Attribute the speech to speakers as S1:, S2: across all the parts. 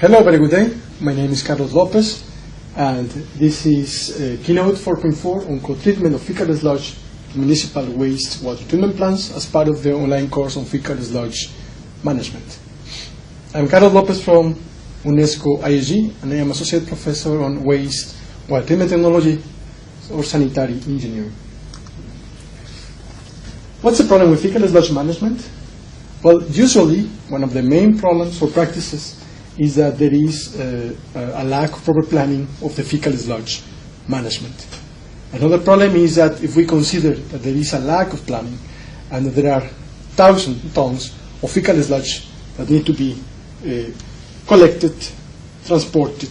S1: Hello, very good day. My name is Carlos Lopez, and this is Keynote 4.4 on co-treatment of fecal sludge in municipal wastewater treatment plants as part of the online course on fecal sludge management. I'm Carlos Lopez from UNESCO ISG, and I am Associate Professor on Wastewater Treatment Technology or Sanitary Engineering. What's the problem with fecal sludge management? Well, usually one of the main problems or practices is that there is a lack of proper planning of the fecal sludge management. Another problem is that if we consider that there is a lack of planning and that there are 1,000 tons of fecal sludge that need to be collected, transported,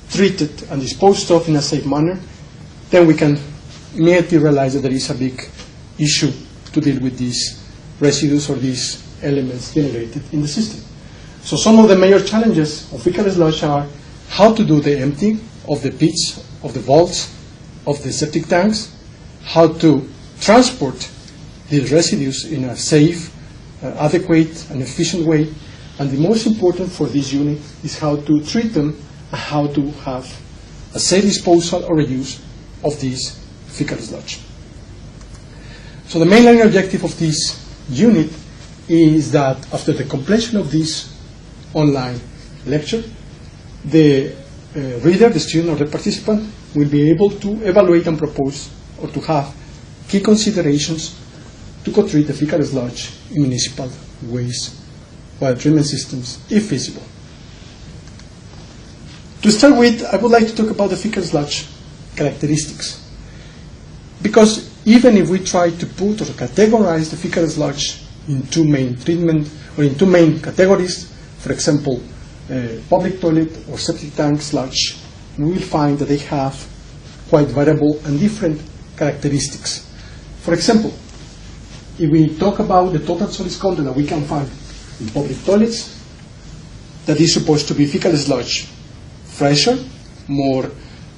S1: treated, and disposed of in a safe manner, then we can immediately realize that there is a big issue to deal with these residues or these elements generated in the system. So some of the major challenges of fecal sludge are how to do the emptying of the pits, of the vaults, of the septic tanks, how to transport these residues in a safe, adequate, and efficient way, and the most important for this unit is how to treat them and how to have a safe disposal or reuse of this fecal sludge. So the main learning objective of this unit is that after the completion of this online lecture, the reader, the student, or the participant will be able to evaluate and propose or to have key considerations to co-treat the fecal sludge in municipal wastewater treatment systems, if feasible. To start with, I would like to talk about the fecal sludge characteristics. Because even if we try to put or categorize the fecal sludge in two main treatment or in two main categories, for example, public toilet or septic tank sludge, we will find that they have quite variable and different characteristics. For example, if we talk about the total solids content that we can find in public toilets, that is supposed to be fecal sludge fresher, more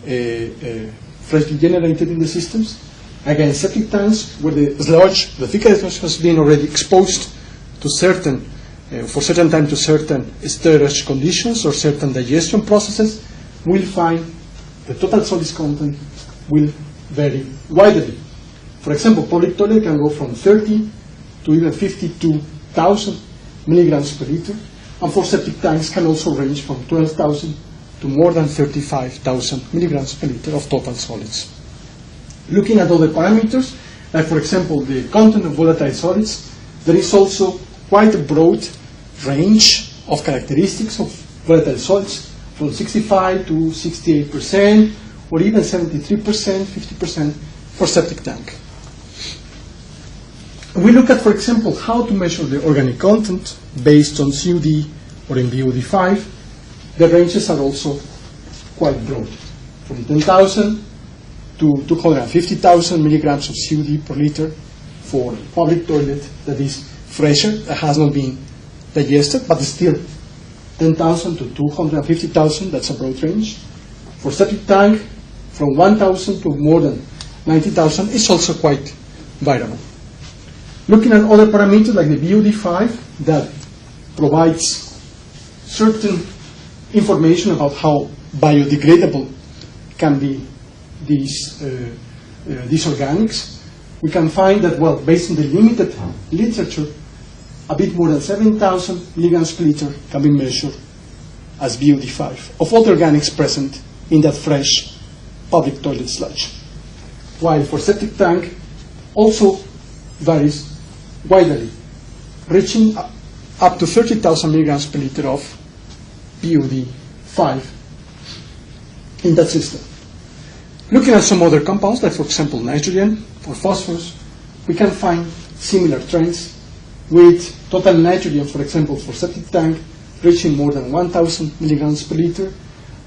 S1: freshly generated in the systems. Again, septic tanks where the sludge, the fecal sludge has been already exposed to certain for certain time to certain storage conditions or certain digestion processes, we'll find the total solids content will vary widely. For example, public toilet can go from 30 to even 52,000 milligrams per liter, and for septic tanks can also range from 12,000 to more than 35,000 milligrams per liter of total solids. Looking at other parameters, like for example the content of volatile solids, there is also quite a broad range of characteristics of volatile solids, from 65 to 68%, or even 73%, 50% for septic tank. We look at, for example, how to measure the organic content based on CUD or in BUD5. The ranges are also quite broad, from 10,000 to 250,000 milligrams of CUD per liter for public toilet that is fresher, that has not been digested, but still 10,000 to 250,000, that's a broad range. For septic tank, from 1,000 to more than 90,000 is also quite variable. Looking at other parameters like the BUD5 that provides certain information about how biodegradable can be these organics, we can find that, well, based on the limited literature, a bit more than 7,000 milligrams per liter can be measured as BUD5 of all the organics present in that fresh public toilet sludge. While for septic tank also varies widely, reaching up to 30,000 milligrams per liter of BUD5 in that system. Looking at some other compounds, like for example nitrogen or phosphorus, we can find similar trends with total nitrogen, for example, for septic tank, reaching more than 1,000 milligrams per liter,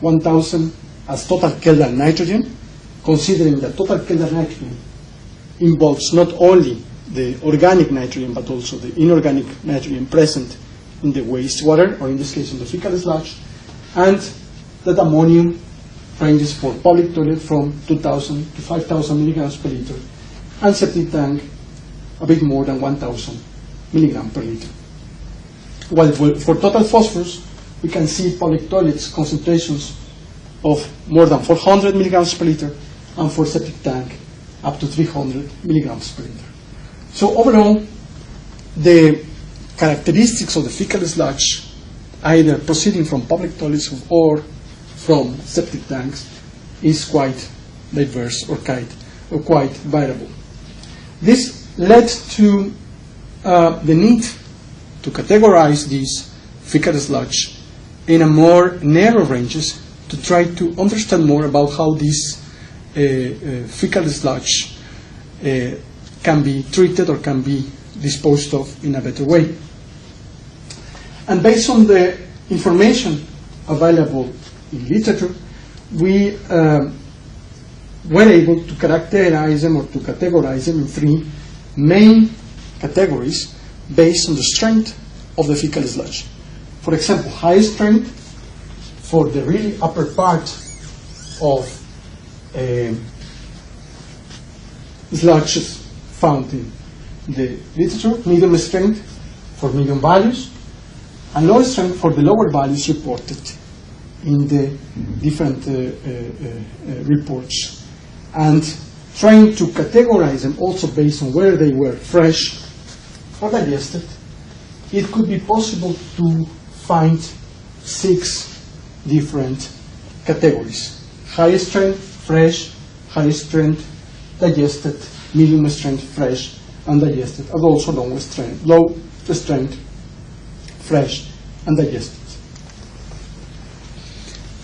S1: 1,000 as total Keldar nitrogen, considering that total Keldar nitrogen involves not only the organic nitrogen, but also the inorganic nitrogen present in the wastewater, or in this case in the fecal sludge, and that ammonium ranges for public toilet from 2,000 to 5,000 milligrams per liter, and septic tank a bit more than 1,000 milligrams per liter. While for total phosphorus, we can see public toilets concentrations of more than 400 milligrams per liter, and for septic tank up to 300 milligrams per liter. So overall, the characteristics of the fecal sludge, either proceeding from public toilets or from septic tanks, is quite diverse or quite variable. This led to the need to categorize these fecal sludge in a more narrow ranges to try to understand more about how this fecal sludge can be treated or can be disposed of in a better way. And based on the information available in literature, we were able to characterize them or to categorize them in three main categories based on the strength of the fecal sludge. For example, high strength for the really upper part of sludges found in the literature, medium strength for medium values, and low strength for the lower values reported in the different reports. And trying to categorize them also based on whether they were fresh or digested, it could be possible to find 6 different categories: high strength, fresh, high strength, digested, medium strength, fresh, and digested, and also low strength, fresh, and digested.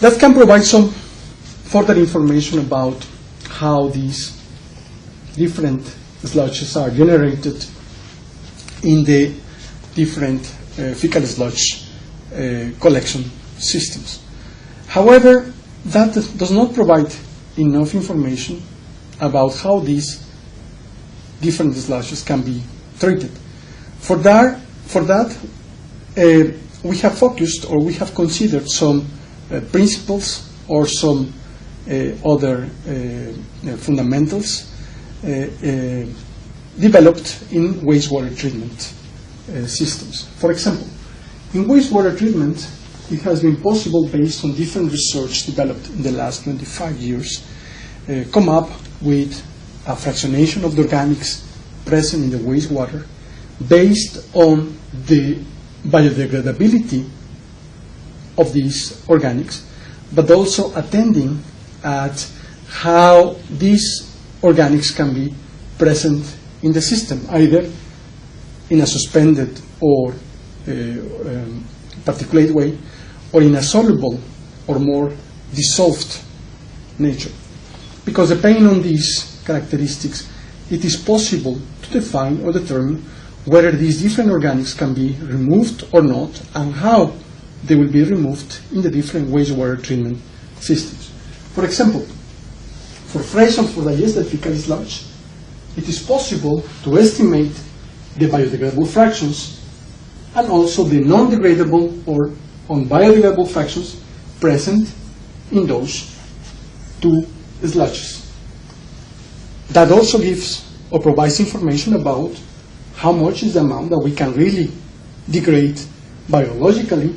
S1: That can provide some further information about how these different sludges are generated in the different fecal sludge collection systems. However, that does not provide enough information about how these different sludges can be treated. For that, we have focused, or we have considered, some principles or some other fundamentals developed in wastewater treatment systems. For example, in wastewater treatment, it has been possible, based on different research developed in the last 25 years, come up with a fractionation of the organics present in the wastewater based on the biodegradability of these organics, but also attending at how these organics can be present in the system, either in a suspended or particulate way, or in a soluble or more dissolved nature. Because depending on these characteristics, it is possible to define or determine whether these different organics can be removed or not, and how they will be removed in the different wastewater treatment systems. For example, for fresh and for digested fecal sludge, it is possible to estimate the biodegradable fractions and also the non-degradable or unbiodegradable fractions present in those two sludges. That also gives or provides information about how much is the amount that we can really degrade biologically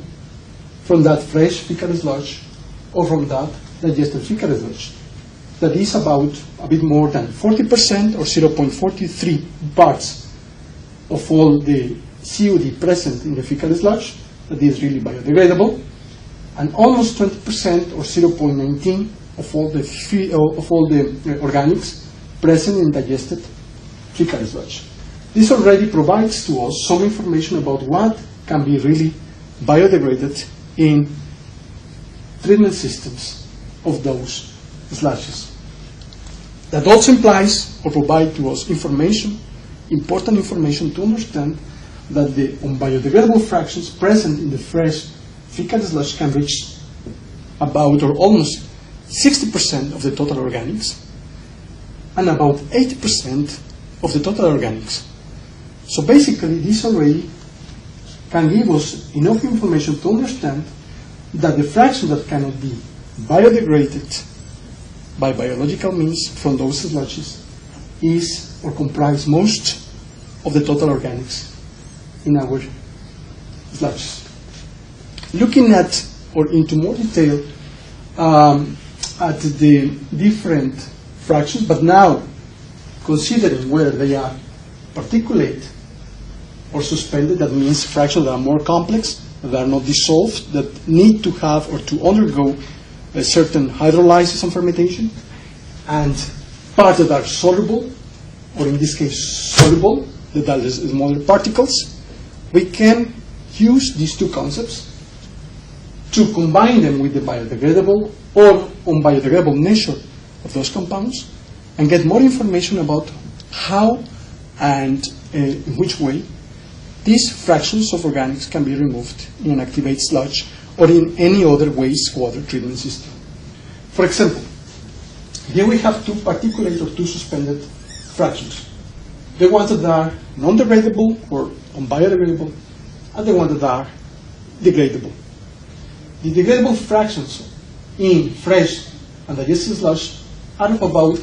S1: from that fresh fecal sludge or from that digested fecal sludge. That is about a bit more than 40% or 0.43 parts of all the COD present in the fecal sludge that is really biodegradable, and almost 20% or 0.19 of all the organics present in digested fecal sludge. This already provides to us some information about what can be really biodegraded in treatment systems of those sludges. That also implies or provides to us information, important information to understand that the unbiodegradable fractions present in the fresh fecal sludge can reach about or almost 60% of the total organics and about 80% of the total organics. So basically, this already can give us enough information to understand that the fraction that cannot be biodegraded by biological means from those sludges is or comprise most of the total organics in our sludges. looking at, or into more detail, at the different fractions, but now considering whether they are particulate or suspended, that means fractions that are more complex, that are not dissolved, that need to have or to undergo a certain hydrolysis and fermentation, and parts that are soluble, or in this case soluble, that are smaller particles. We can use these two concepts to combine them with the biodegradable or unbiodegradable nature of those compounds and get more information about how and in which way these fractions of organics can be removed in an activated sludge or in any other wastewater treatment system. For example, here we have two particulate or two suspended fractions. The ones that are non-degradable or unbiodegradable, and the ones that are degradable. The degradable fractions in fresh and digested sludge are of about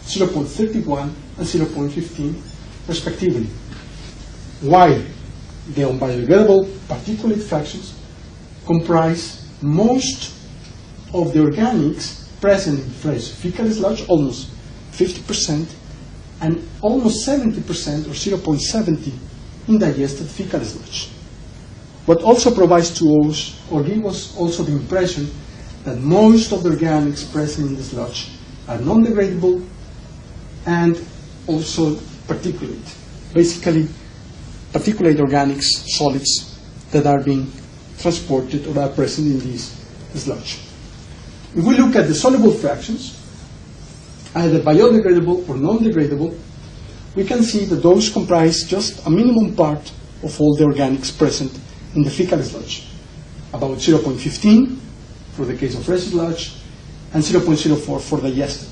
S1: 0.31 and 0.15 respectively, while the unbiodegradable particulate fractions comprise most of the organics present in fresh fecal sludge, almost 50%, and almost 70% or 0.70 in digested fecal sludge. What also provides to us, or gives us also the impression that most of the organics present in the sludge are non-degradable and also particulate. Basically, particulate organics, solids that are being transported or are present in this sludge. If we look at the soluble fractions, either biodegradable or non-degradable, we can see that those comprise just a minimum part of all the organics present in the fecal sludge, about 0.15 for the case of fresh sludge and 0.04 for digested,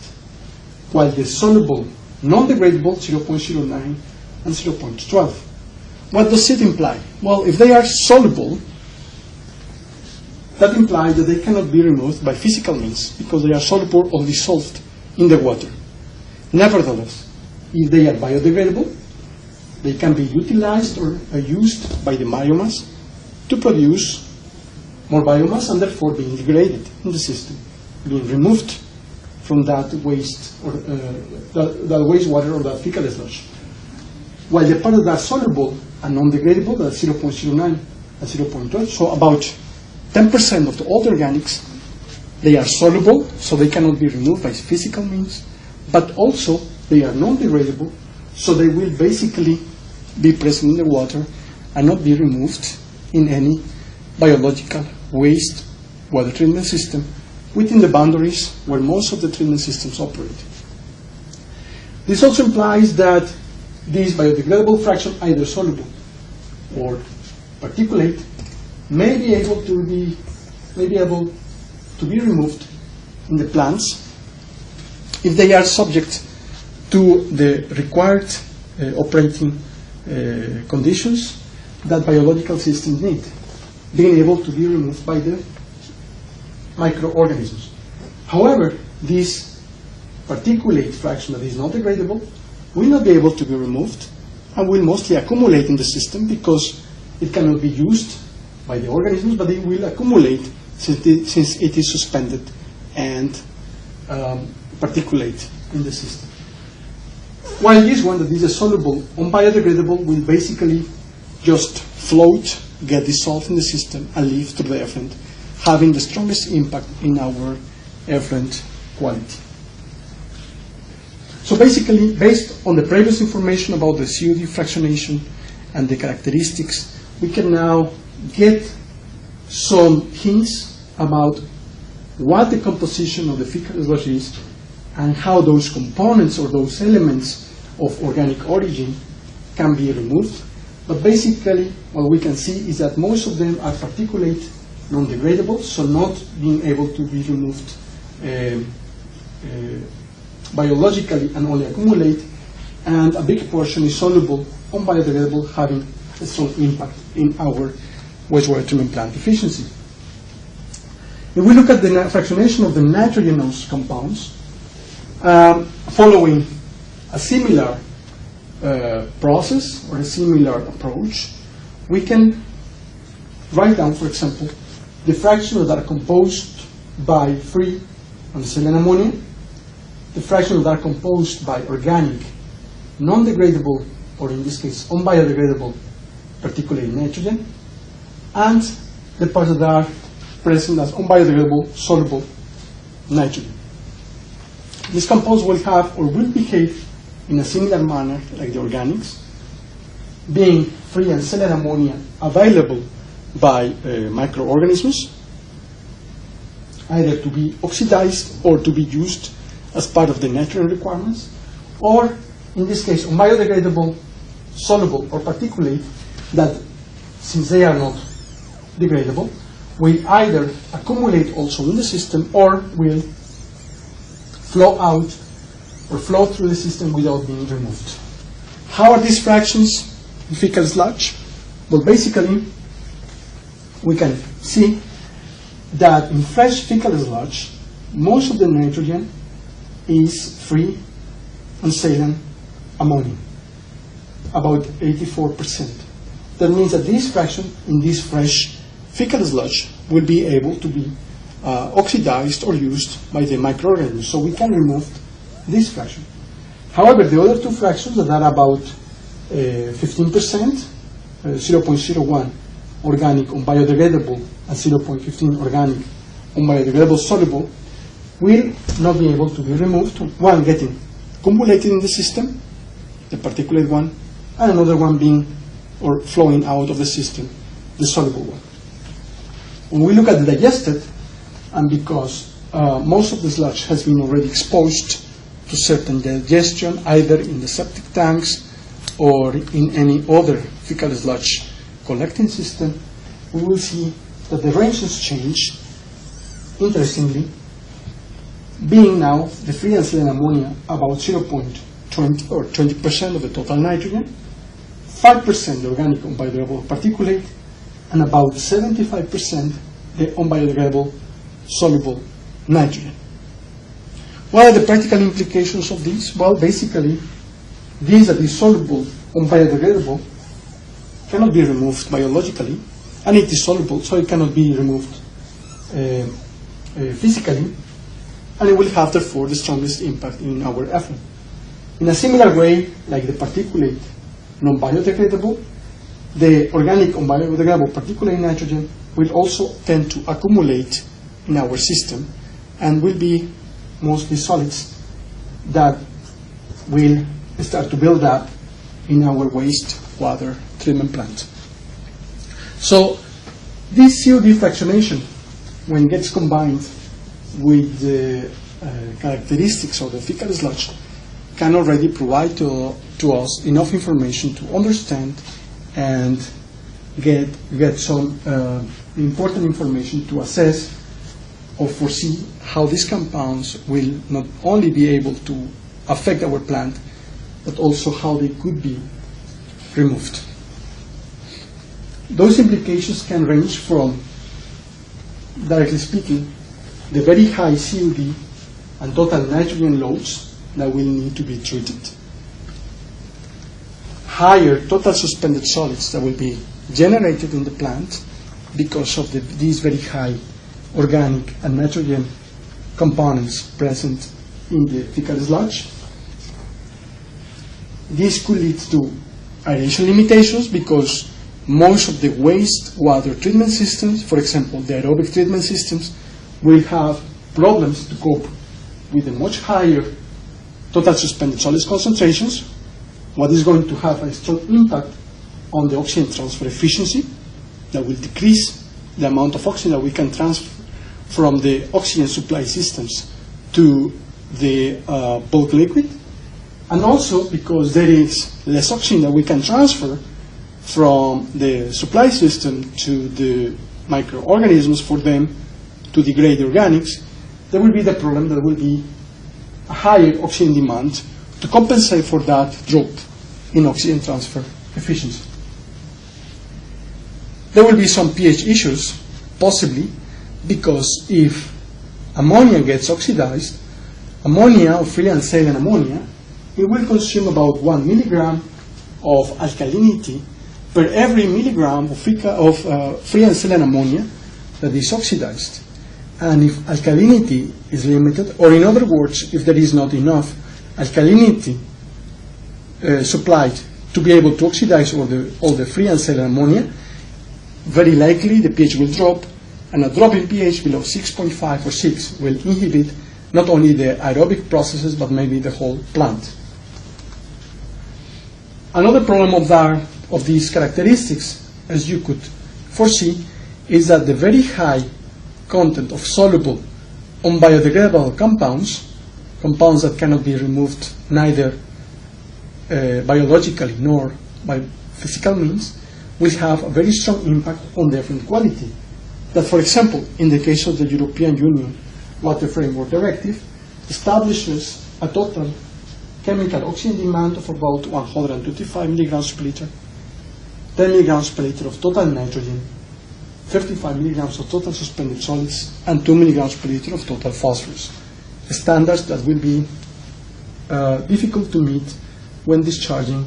S1: while the soluble non-degradable 0.09 and 0.12. What does it imply? Well, if they are soluble, that implies that they cannot be removed by physical means because they are soluble or dissolved in the water. Nevertheless, if they are biodegradable, they can be utilized or used by the biomass to produce more biomass and therefore being degraded in the system, being removed from that waste or that wastewater or that fecal sludge. While the parts that are soluble and non-degradable, that's 0.09 and 0.12, so about 10% of all the organics, they are soluble, so they cannot be removed by physical means, but also they are non-degradable, so they will basically be present in the water and not be removed in any biological waste water treatment system within the boundaries where most of the treatment systems operate. This also implies that these biodegradable fractions, either soluble or particulate, may be able to be removed in the plants if they are subject to the required operating conditions that biological systems need, being able to be removed by the microorganisms. However, this particulate fraction that is not degradable will not be able to be removed and will mostly accumulate in the system because it cannot be used by the organisms, but it will accumulate since it is suspended and particulate in the system. While this one that is a soluble, unbiodegradable, will basically just float, get dissolved in the system, and leave through the effluent, having the strongest impact in our effluent quality. So basically, based on the previous information about the COD fractionation and the characteristics, we can now get some hints about what the composition of the fecal sludge is and how those components or those elements of organic origin can be removed. But basically, what we can see is that most of them are particulate, non-degradable, so not being able to be removed biologically and only accumulate, and a big portion is soluble, unbiodegradable, having a strong impact in our wastewater treatment plant efficiency. If we look at the fractionation of the nitrogenous compounds, following a similar process or a similar approach, we can write down, for example, the fractions that are composed by free and saline ammonia, the fractions that are composed by organic, non-degradable, or in this case, unbiodegradable particulate nitrogen, and the parts that are present as unbiodegradable soluble nitrogen. These compounds will have or will behave in a similar manner like the organics, being free and saline ammonia available by microorganisms, either to be oxidized or to be used as part of the nitrogen requirements, or in this case, biodegradable, soluble, or particulate that, since they are not degradable, will either accumulate also in the system or will flow out or flow through the system without being removed. How are these fractions in fecal sludge? Well, basically, we can see that in fresh fecal sludge, most of the nitrogen is free and saline ammonia, about 84%. That means that this fraction in this fresh fecal sludge will be able to be oxidized or used by the microorganisms, so we can remove this fraction. However, the other two fractions that are about 15%, 0.01 organic unbiodegradable and 0.15 organic unbiodegradable soluble, will not be able to be removed, one getting accumulated in the system, the particulate one, and another one being or flowing out of the system, the soluble one. When we look at the digested, and because most of the sludge has been already exposed to certain digestion, either in the septic tanks or in any other fecal sludge collecting system, we will see that the range has changed, interestingly, being now the free and saline ammonia about 0.20 or 20% of the total nitrogen, 5% the organic unbiodegradable particulate, and about 75% the unbiodegradable soluble nitrogen. What are the practical implications of this? Well, basically, this that is soluble, unbiodegradable, cannot be removed biologically, and it is soluble, so it cannot be removed physically, and it will have, therefore, the strongest impact in our effluent. In a similar way, like the particulate non-biodegradable, the organic unbiodegradable particulate nitrogen will also tend to accumulate in our system and will be mostly solids that will start to build up in our wastewater treatment plant. So this COD fractionation, when it gets combined with the characteristics of the fecal sludge, can already provide to us enough information to understand and get some important information to assess or foresee how these compounds will not only be able to affect our plant, but also how they could be removed. Those implications can range from, directly speaking, the very high COD and total nitrogen loads that will need to be treated, higher total suspended solids that will be generated in the plant because of these very high organic and nitrogen components present in the fecal sludge. This could lead to aeration limitations because most of the wastewater treatment systems, for example, the aerobic treatment systems, will have problems to cope with the much higher total suspended solids concentrations, what is going to have a strong impact on the oxygen transfer efficiency that will decrease the amount of oxygen that we can transfer from the oxygen supply systems to the bulk liquid, and also because there is less oxygen that we can transfer from the supply system to the microorganisms for them to degrade the organics, there will be the problem that will be a higher oxygen demand to compensate for that drop in oxygen transfer efficiency. There will be some pH issues, possibly, because if ammonia gets oxidized, ammonia, or free and saline ammonia, it will consume about 1 milligram of alkalinity per every milligram of free and saline ammonia that is oxidized. And if alkalinity is limited, or in other words, if there is not enough alkalinity supplied to be able to oxidize all the free and cellular ammonia, very likely the pH will drop, and a drop in pH below 6.5 or 6 will inhibit not only the aerobic processes, but maybe the whole plant. Another problem of these characteristics, as you could foresee, is that the very high content of soluble, unbiodegradable compounds that cannot be removed neither biologically nor by physical means, will have a very strong impact on the effluent quality. That, for example, in the case of the European Union Water Framework Directive, establishes a total chemical oxygen demand of about 125 milligrams per liter, 10 milligrams per liter of total nitrogen, 35 milligrams of total suspended solids, and 2 milligrams per liter of total phosphorus. Standards that will be difficult to meet when discharging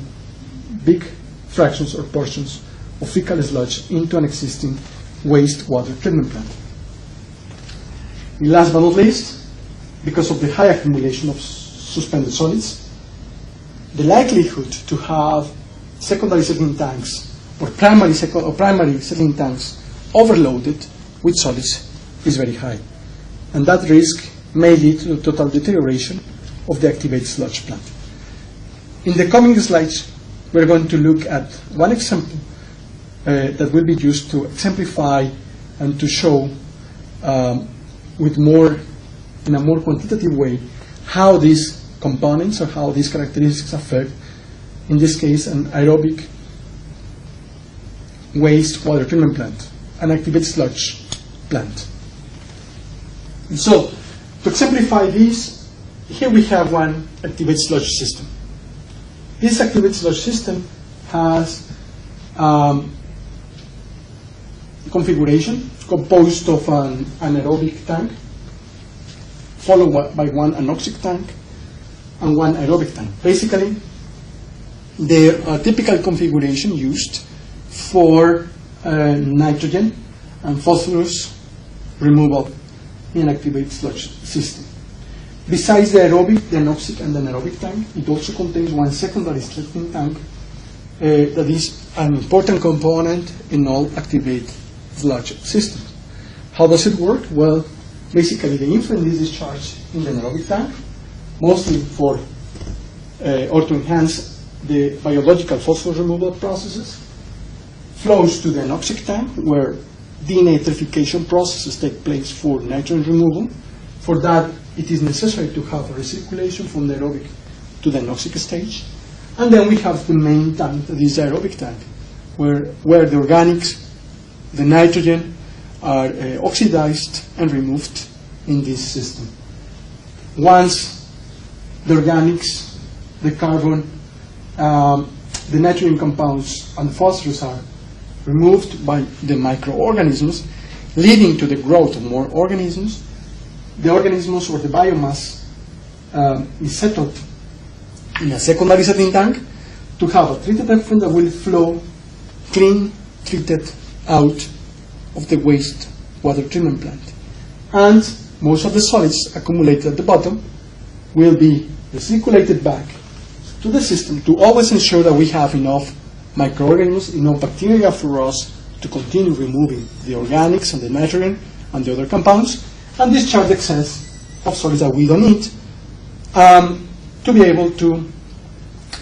S1: big fractions or portions of fecal sludge into an existing wastewater treatment plant. Last but not least, because of the high accumulation of suspended solids, the likelihood to have secondary settling tanks or primary settling tanks overloaded with solids is very high. And that risk may lead to the total deterioration of the activated sludge plant. In the coming slides, we're going to look at one example that will be used to exemplify and to show in a more quantitative way how these components or how these characteristics affect, in this case, an aerobic wastewater treatment plant, an activated sludge plant. So, to exemplify this, here we have one activated sludge system. This activated sludge system has configuration composed of an anaerobic tank, followed by one anoxic tank, and one aerobic tank. Basically, the typical configuration used for nitrogen and phosphorus removal in an activated sludge system. Besides the aerobic, the anoxic, and the anaerobic tank, it also contains one secondary settling tank that is an important component in all activated sludge systems. How does it work? Well, basically the influent is discharged in the anaerobic tank, mostly for or to enhance the biological phosphorus removal processes, flows to the anoxic tank where denitrification processes take place for nitrogen removal. For that, it is necessary to have a recirculation from the aerobic to the anoxic stage. And then we have the main tank, that is the aerobic tank, where the organics, the nitrogen, are oxidized and removed in this system. Once the organics, the carbon, the nitrogen compounds, and the phosphorus are removed by the microorganisms, leading to the growth of more organisms, the organisms or the biomass is settled in a secondary settling tank to have a treated effluent that will flow clean, treated out of the wastewater treatment plant. And most of the solids accumulated at the bottom will be recirculated back to the system to always ensure that we have enough microorganisms, enough bacteria for us to continue removing the organics and the nitrogen and the other compounds, and discharge the excess of solids that we don't need to be able to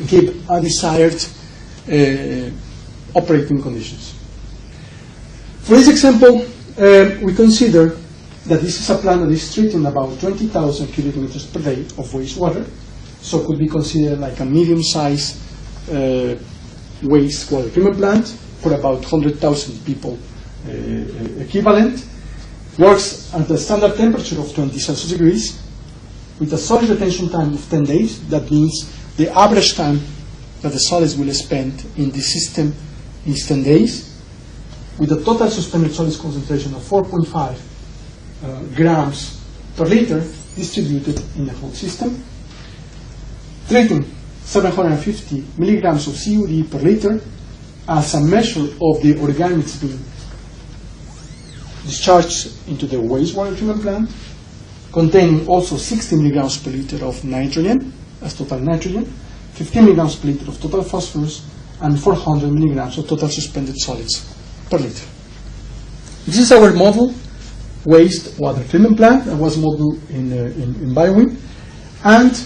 S1: give a desired operating conditions. For this example, we consider that this is a plant that is treating about 20,000 cubic meters per day of wastewater, so it could be considered like a medium-sized wastewater treatment plant for about 100,000 people equivalent. Works at a standard temperature of 20 Celsius degrees with a solid retention time of 10 days. That means the average time that the solids will spend in the system is 10 days, with a total suspended solids concentration of 4.5 grams per liter distributed in the whole system. Treating 750 milligrams of CUD per liter as a measure of the organics being discharged into the wastewater treatment plant, containing also 60 milligrams per liter of nitrogen, as total nitrogen, 15 milligrams per liter of total phosphorus, and 400 milligrams of total suspended solids per liter. This is our model wastewater treatment plant that was modeled in BioWin. And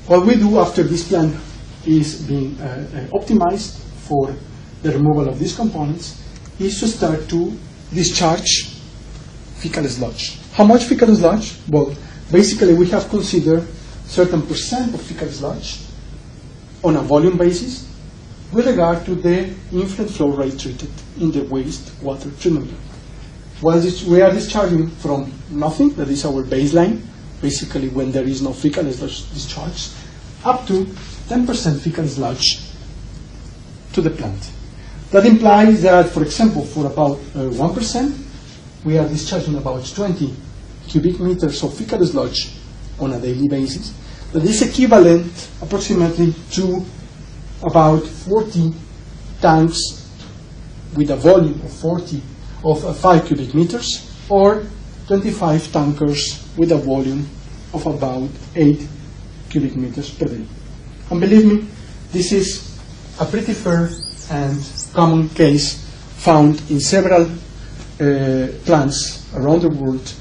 S1: what we do after this plant is being optimized for the removal of these components is to start to discharge fecal sludge. How much fecal sludge? Well, basically we have considered certain percent of fecal sludge on a volume basis with regard to the influent flow rate treated in the wastewater treatment plant. Well, we are discharging from nothing, that is our baseline, basically when there is no fecal sludge discharged, up to 10% fecal sludge to the plant. That implies that, for example, for about 1%, we are discharging about 20 cubic meters of fecal sludge on a daily basis. That is equivalent approximately to about 40 tanks with a volume of 5 cubic meters, or 25 tankers with a volume of about 8 cubic meters per day. And believe me, this is a pretty fair and common case found in several plants around the world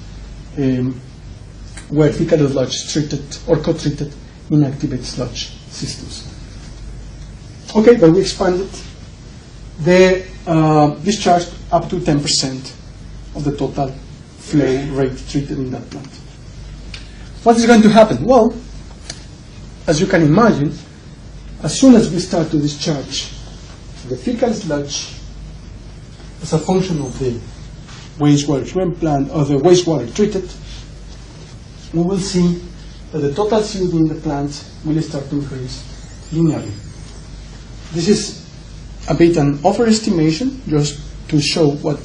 S1: where fecal sludge is treated or co-treated in activated sludge systems. Okay, but we expanded the discharge up to 10% of the total flow rate treated in that plant. What is going to happen? Well, as you can imagine, as soon as we start to discharge the fecal sludge as a function of the wastewater treatment plant or the wastewater treated, we will see that the total CO2 in the plant will start to increase linearly. This is a bit an overestimation, just to show what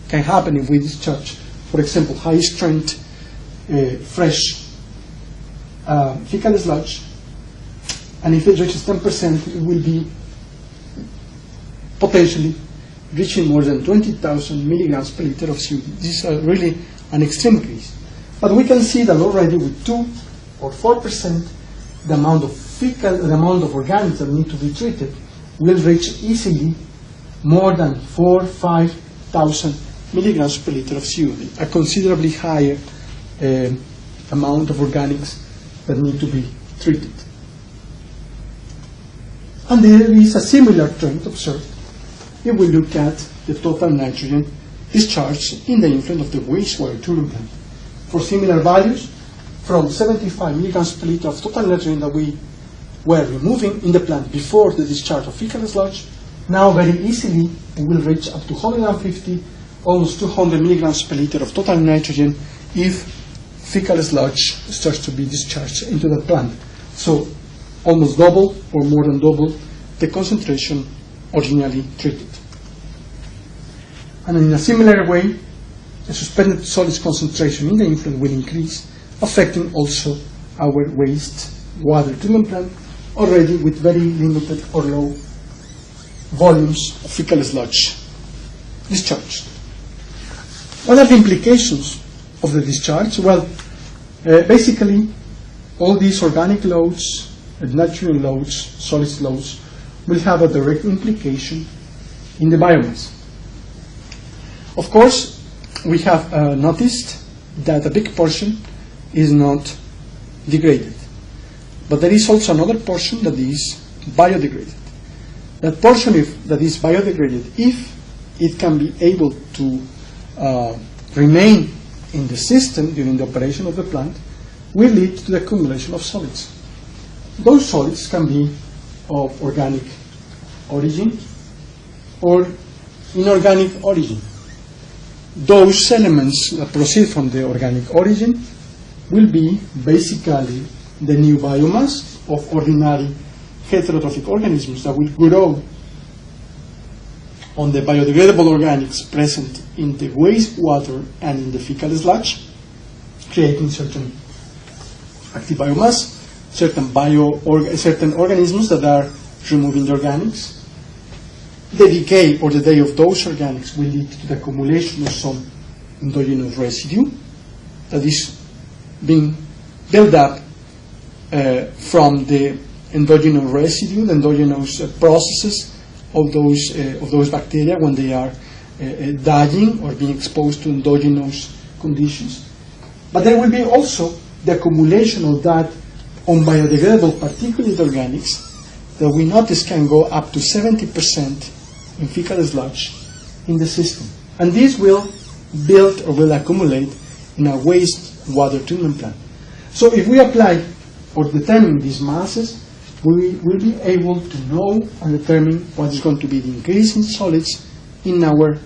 S1: can happen if we discharge, for example, high strength fresh fecal sludge, and if it reaches 10%, it will be potentially reaching more than 20,000 milligrams per liter of CO2. This is really an extreme case. But we can see that already with 2 or 4%, the amount of organics that need to be treated will reach easily more than 4,000 or 5,000 milligrams per liter of CO2, a considerably higher amount of organics that need to be treated. And there is a similar trend observed if we look at the total nitrogen discharged in the influent of the wastewater treatment plant. For similar values, from 75 milligrams per liter of total nitrogen that we were removing in the plant before the discharge of fecal sludge, now very easily we will reach up to 150, almost 200 milligrams per liter of total nitrogen if fecal sludge starts to be discharged into the plant. So almost double or more than double the concentration originally treated. And in a similar way, the suspended solids concentration in the influent will increase, affecting also our wastewater treatment plant, already with very limited or low volumes of fecal sludge discharged. What are the implications of the discharge? Well, basically, all these organic loads, natural loads, solid loads, will have a direct implication in the biomass. Of course, we have noticed that a big portion is not degraded. But there is also another portion that is biodegraded. That portion that is biodegraded, if it can be able to remain in the system during the operation of the plant, will lead to the accumulation of solids. Those solids can be of organic origin or inorganic origin. Those elements that proceed from the organic origin will be basically the new biomass of ordinary heterotrophic organisms that will grow on the biodegradable organics present in the wastewater and in the fecal sludge, creating certain active biomass, certain organisms that are removing the organics. The decay or the decay of those organics will lead to the accumulation of some endogenous residue that is being built up from the endogenous residue, the endogenous processes of those bacteria when they are dying or being exposed to endogenous conditions. But there will be also the accumulation of that unbiodegradable particulate organics that we notice can go up to 70% in fecal sludge in the system. And these will build or will accumulate in a wastewater treatment plant. So if we apply or determine these masses, we will be able to know and determine what is going to be the increase in solids in our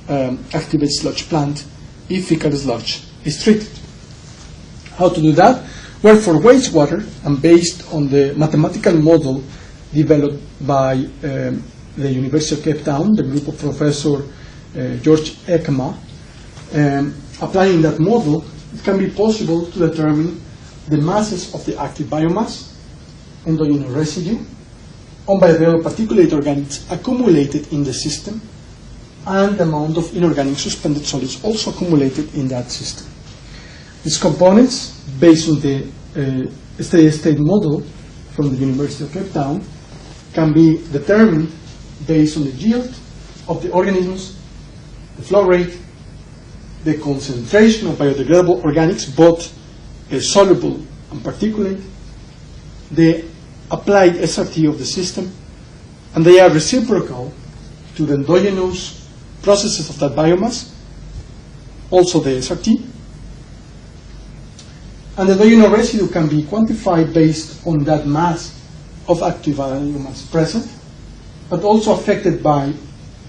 S1: activated sludge plant if fecal sludge is treated. How to do that? Well, for wastewater, and based on the mathematical model developed by the University of Cape Town, the group of Professor George Ekema, applying that model, it can be possible to determine the masses of the active biomass, endogenous residue, unbiodegradable particulate organics accumulated in the system, and the amount of inorganic suspended solids also accumulated in that system. These components, based on the steady-state model from the University of Cape Town, can be determined based on the yield of the organisms, the flow rate, the concentration of biodegradable organics, both soluble and particulate, the applied SRT of the system, and they are reciprocal to the endogenous processes of that biomass, also the SRT. And the endogenous residue can be quantified based on that mass of active biomass present, but also affected by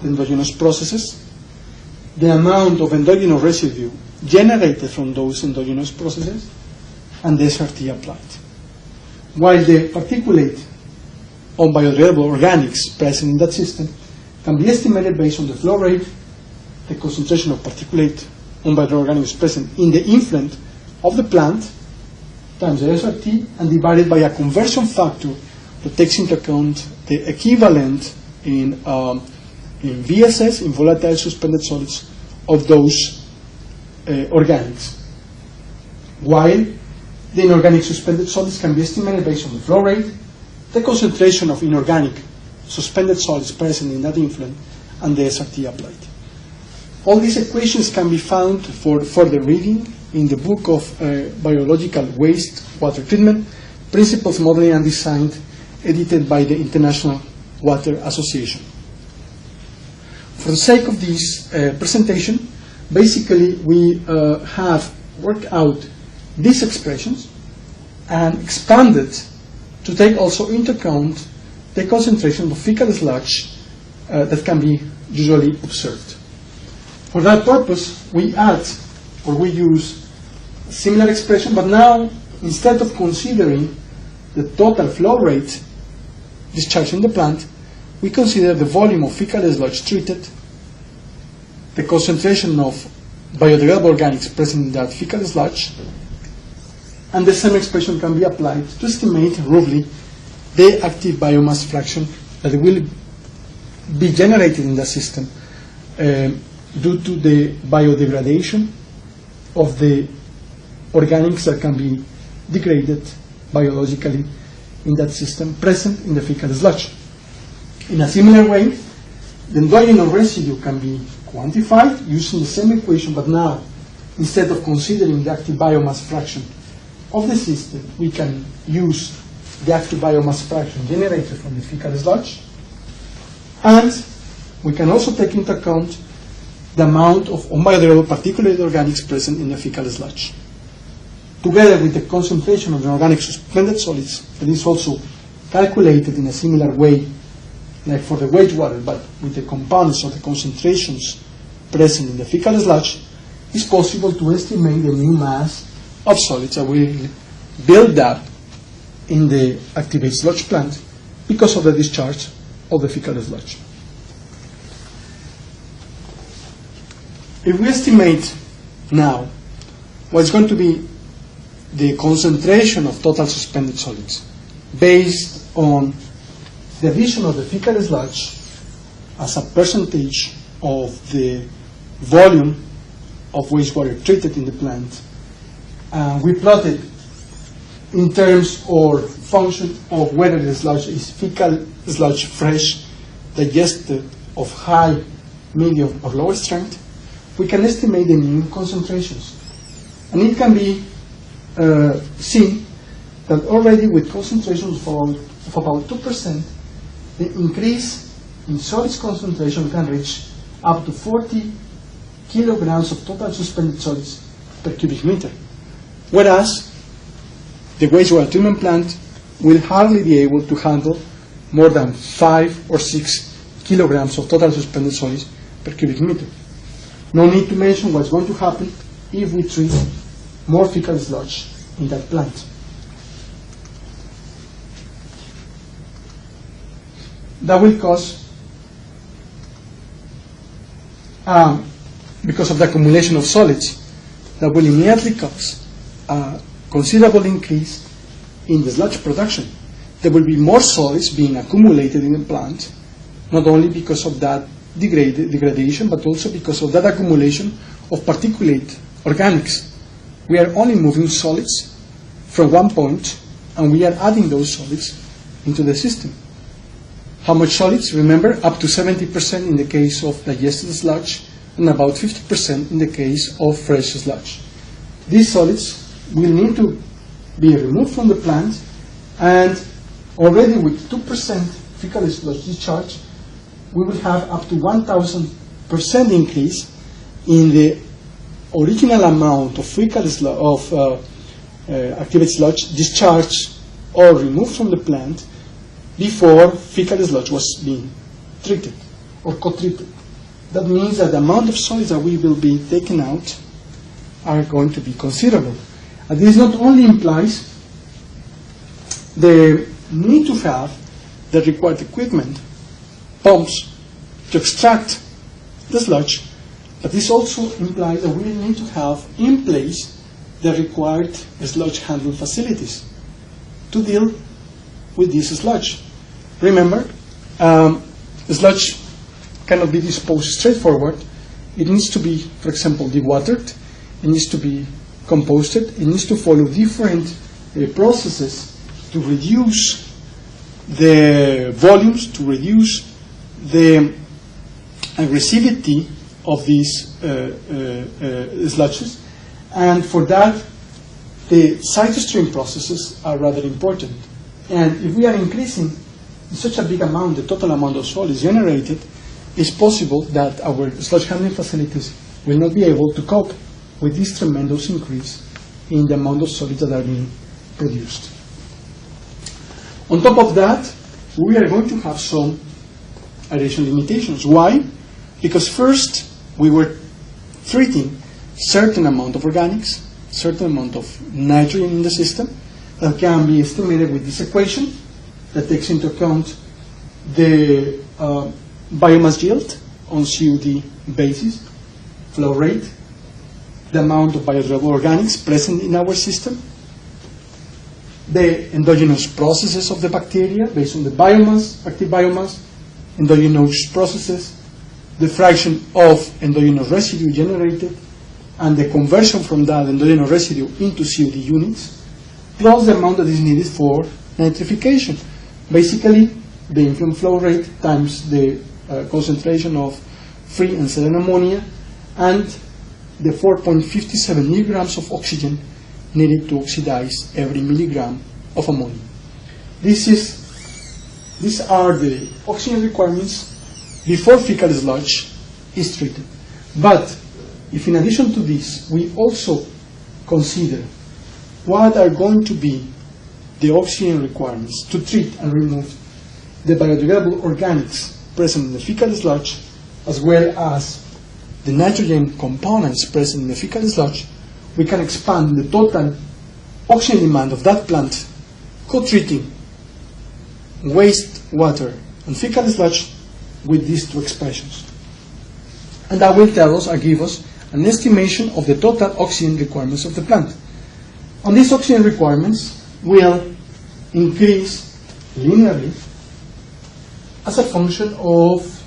S1: the endogenous processes, the amount of endogenous residue generated from those endogenous processes, and the SRT applied. While the particulate unbiodegradable organics present in that system can be estimated based on the flow rate, the concentration of particulate unbiodegradable organics present in the influent of the plant, times the SRT, and divided by a conversion factor that takes into account the equivalent in VSS, in volatile suspended solids, of those organics. While the inorganic suspended solids can be estimated based on the flow rate, the concentration of inorganic suspended solids present in that influent, and the SRT applied. All these equations can be found for further reading in the book of Biological Wastewater Treatment, Principles, Modeling, and Design, edited by the International Water Association. For the sake of this presentation, basically we have worked out these expressions and expanded to take also into account the concentration of fecal sludge that can be usually observed. For that purpose, we add or we use a similar expression, but now instead of considering the total flow rate discharged in the plant, we consider the volume of fecal sludge treated, the concentration of biodegradable organics present in that fecal sludge, and the same expression can be applied to estimate roughly the active biomass fraction that will be generated in the system due to the biodegradation of the organics that can be degraded biologically in that system present in the fecal sludge. In a similar way, the endogenous residue can be quantified using the same equation, but now, instead of considering the active biomass fraction of the system, we can use the active biomass fraction generated from the fecal sludge, and we can also take into account the amount of unbiodegradable particulate organics present in the fecal sludge, together with the concentration of the organic suspended solids that is also calculated in a similar way like for the wastewater, but with the components of the concentrations present in the fecal sludge, is possible to estimate the new mass of solids that will build up in the activated sludge plant because of the discharge of the fecal sludge. If we estimate now what is going to be the concentration of total suspended solids based on the addition of the fecal sludge as a percentage of the volume of wastewater treated in the plant. We plotted in terms or function of whether the sludge is fecal sludge, fresh, digested, of high, medium, or lower strength. We can estimate the minimum concentrations. And it can be seen that already with concentrations of about 2%, the increase in solids concentration can reach up to 40 kilograms of total suspended solids per cubic meter. Whereas the wastewater treatment plant will hardly be able to handle more than 5 or 6 kilograms of total suspended solids per cubic meter. No need to mention what's going to happen if we treat more fecal sludge in that plant. That will cause, because of the accumulation of solids, that will immediately cause a considerable increase in the sludge production. There will be more solids being accumulated in the plant, not only because of that degradation, but also because of that accumulation of particulate organics. We are only moving solids from one point, and we are adding those solids into the system. How much solids? Remember, up to 70% in the case of digested sludge, and about 50% in the case of fresh sludge. These solids will need to be removed from the plant, and already with 2% fecal sludge discharge, we will have up to 1,000% increase in the original amount of fecal sludge, activated sludge discharged or removed from the plant before fecal sludge was being treated or co-treated. That means that the amount of solids that we will be taking out are going to be considerable. And this not only implies the need to have the required equipment, pumps, to extract the sludge, but this also implies that we need to have in place the required sludge handling facilities to deal with this sludge. Remember, sludge cannot be disposed straightforward. It needs to be, for example, dewatered. It needs to be composted. It needs to follow different processes to reduce the volumes, to reduce the aggressivity of these sludges. And for that, the side stream processes are rather important. And if we are increasing in such a big amount, the total amount of solids generated, it's possible that our sludge handling facilities will not be able to cope with this tremendous increase in the amount of solids that are being produced. On top of that, we are going to have some aeration limitations. Why? Because first, we were treating certain amount of organics, certain amount of nitrogen in the system that can be estimated with this equation that takes into account the biomass yield on COD basis, flow rate, the amount of biodegradable organics present in our system, the endogenous processes of the bacteria based on the biomass, active biomass, endogenous processes, the fraction of endogenous residue generated, and the conversion from that endogenous residue into COD units, plus the amount that is needed for nitrification. Basically, the influent flow rate times the concentration of free and saline ammonia, and the 4.57 milligrams of oxygen needed to oxidize every milligram of ammonia. These are the oxygen requirements before fecal sludge is treated. But if in addition to this, we also consider what are going to be the oxygen requirements to treat and remove the biodegradable organics present in the fecal sludge, as well as the nitrogen components present in the fecal sludge, we can expand the total oxygen demand of that plant co-treating wastewater and fecal sludge with these two expressions. And that will tell us or give us an estimation of the total oxygen requirements of the plant. And these oxygen requirements will increase linearly as a function of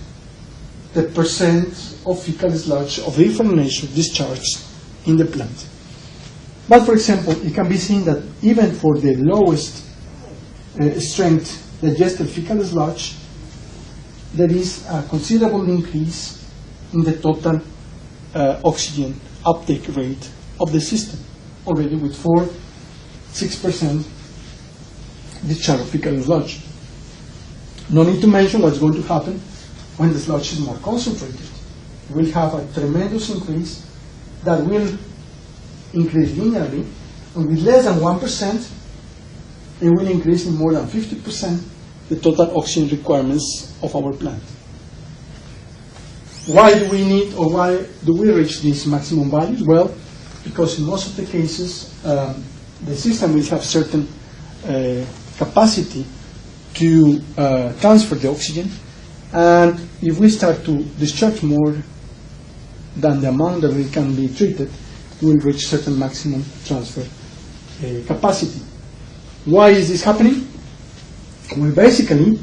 S1: the percent of fecal sludge of different nature discharged in the plant. But for example, it can be seen that even for the lowest strength digested fecal sludge, there is a considerable increase in the total oxygen uptake rate of the system, already with 4-6% discharge of fecal sludge. No need to mention what's going to happen when the sludge is more concentrated. We'll have a tremendous increase that will increase linearly, and with less than 1%, it will increase in more than 50% the total oxygen requirements of our plant. Why do we need, or why do we reach these maximum values? Well, because in most of the cases, the system will have certain capacity to transfer the oxygen, and if we start to discharge more than the amount that we can be treated, we will reach certain maximum transfer capacity. Why is this happening? Well, basically,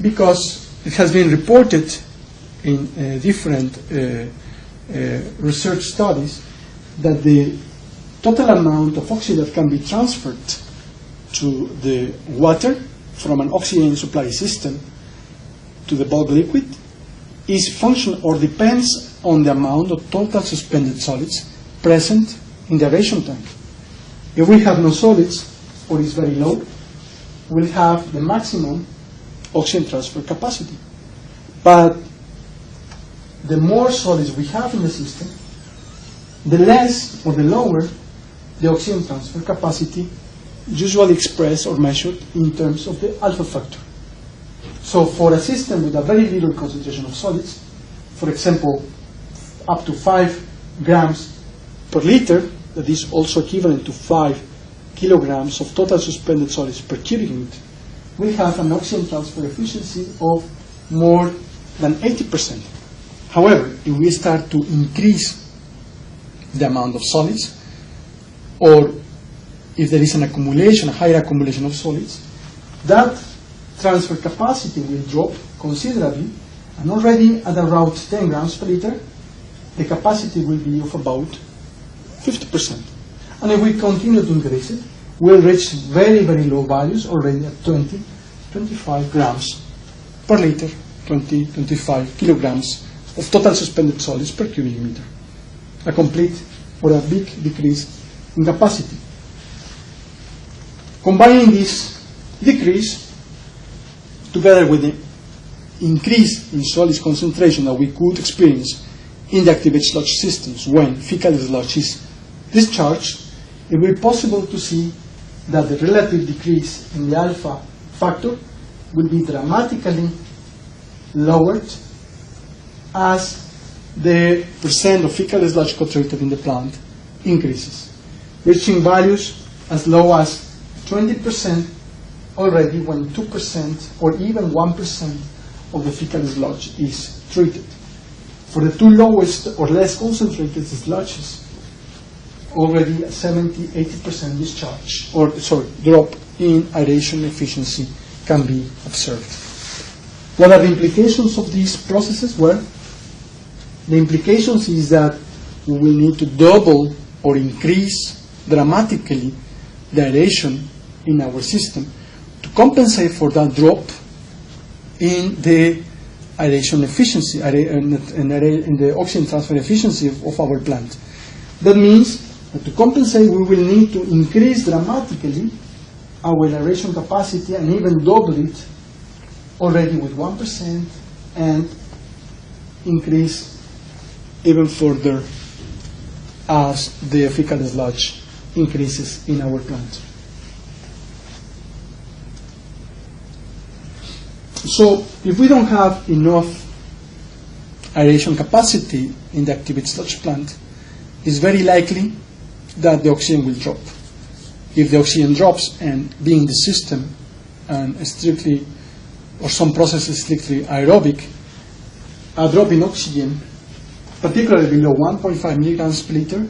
S1: because it has been reported in different research studies that the total amount of oxygen that can be transferred to the water from an oxygen supply system to the bulk liquid is function or depends on the amount of total suspended solids present in the aeration tank. If we have no solids or is very low, we'll have the maximum oxygen transfer capacity. But the more solids we have in the system, the less or the lower the oxygen transfer capacity, usually expressed or measured in terms of the alpha factor. So for a system with a very little concentration of solids, for example, up to 5 grams per liter, that is also equivalent to 5 kilograms of total suspended solids per cubic meter, we have an oxygen transfer efficiency of more than 80%. However, if we start to increase the amount of solids, or if there is an accumulation, a higher accumulation of solids, that transfer capacity will drop considerably, and already at around 10 grams per liter, the capacity will be of about 50%. And if we continue to increase it, we'll reach very, very low values already at 20, 25 grams per liter, 20, 25 kilograms of total suspended solids per cubic meter. A complete or a big decrease in capacity. Combining this decrease together with the increase in solids concentration that we could experience in the activated sludge systems when fecal sludge is discharged, it will be possible to see that the relative decrease in the alpha factor will be dramatically lowered as the percent of fecal sludge concentrated in the plant increases, reaching values as low as 20% already when 2% or even 1% of the fecal sludge is treated. For the two lowest or less concentrated sludges, already a 70-80% discharge, or drop in aeration efficiency can be observed. What are the implications of these processes? Well, the implications is that we will need to double or increase dramatically the aeration in our system to compensate for that drop in the aeration efficiency, in the oxygen transfer efficiency of our plant. That means that to compensate, we will need to increase dramatically our aeration capacity and even double it already with 1% and increase even further as the fecal sludge increases in our plant. So if we don't have enough aeration capacity in the activated sludge plant, it's very likely that the oxygen will drop. If the oxygen drops and being the system and strictly, or some processes strictly aerobic, a drop in oxygen, particularly below 1.5 milligrams per liter,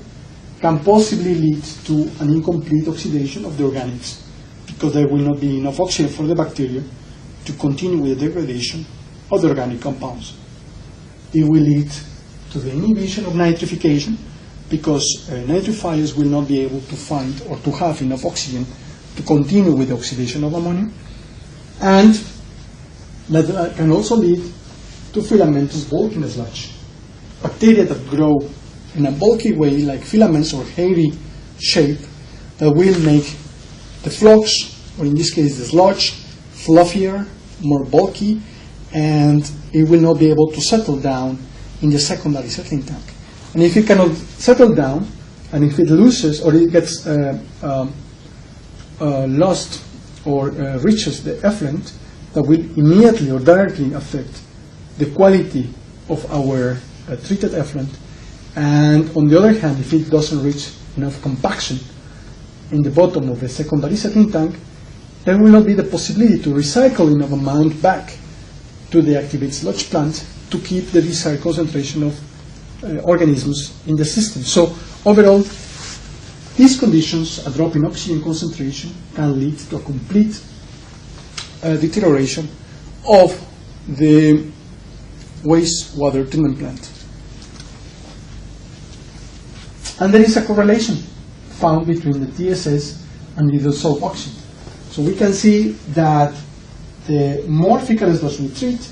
S1: can possibly lead to an incomplete oxidation of the organics because there will not be enough oxygen for the bacteria to continue with the degradation of the organic compounds. It will lead to the inhibition of nitrification, because nitrifiers will not be able to find or to have enough oxygen to continue with the oxidation of ammonium. And that can also lead to filamentous bulking sludge. Bacteria that grow in a bulky way, like filaments or hairy shape, that will make the flux, or in this case the sludge, fluffier, more bulky, and it will not be able to settle down in the secondary settling tank. And if it cannot settle down, and if it loses or it gets lost or reaches the effluent, that will immediately or directly affect the quality of our treated effluent. And on the other hand, if it doesn't reach enough compaction in the bottom of the secondary settling tank, there will not be the possibility to recycle enough amount back to the activated sludge plant to keep the desired concentration of organisms in the system. So overall, these conditions, a drop in oxygen concentration, can lead to a complete deterioration of the wastewater treatment plant. And there is a correlation found between the TSS and the dissolved oxygen. So we can see that the more fecal sludge we treat,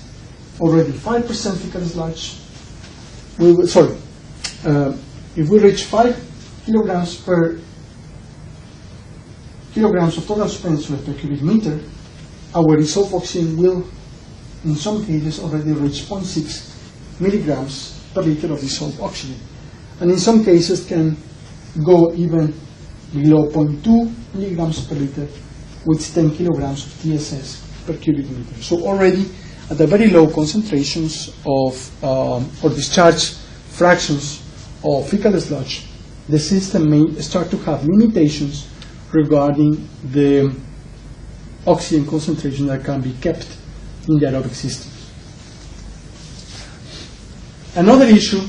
S1: already 5% fecal sludge, if we reach 5 kilograms of total suspension per cubic meter, our dissolved oxygen will, in some cases, already reach 0.6 milligrams per liter of dissolved oxygen. And in some cases can go even below 0.2 milligrams per liter with 10 kilograms of TSS per cubic meter. So already at the very low concentrations of or discharge fractions of fecal sludge, the system may start to have limitations regarding the oxygen concentration that can be kept in the aerobic system. Another issue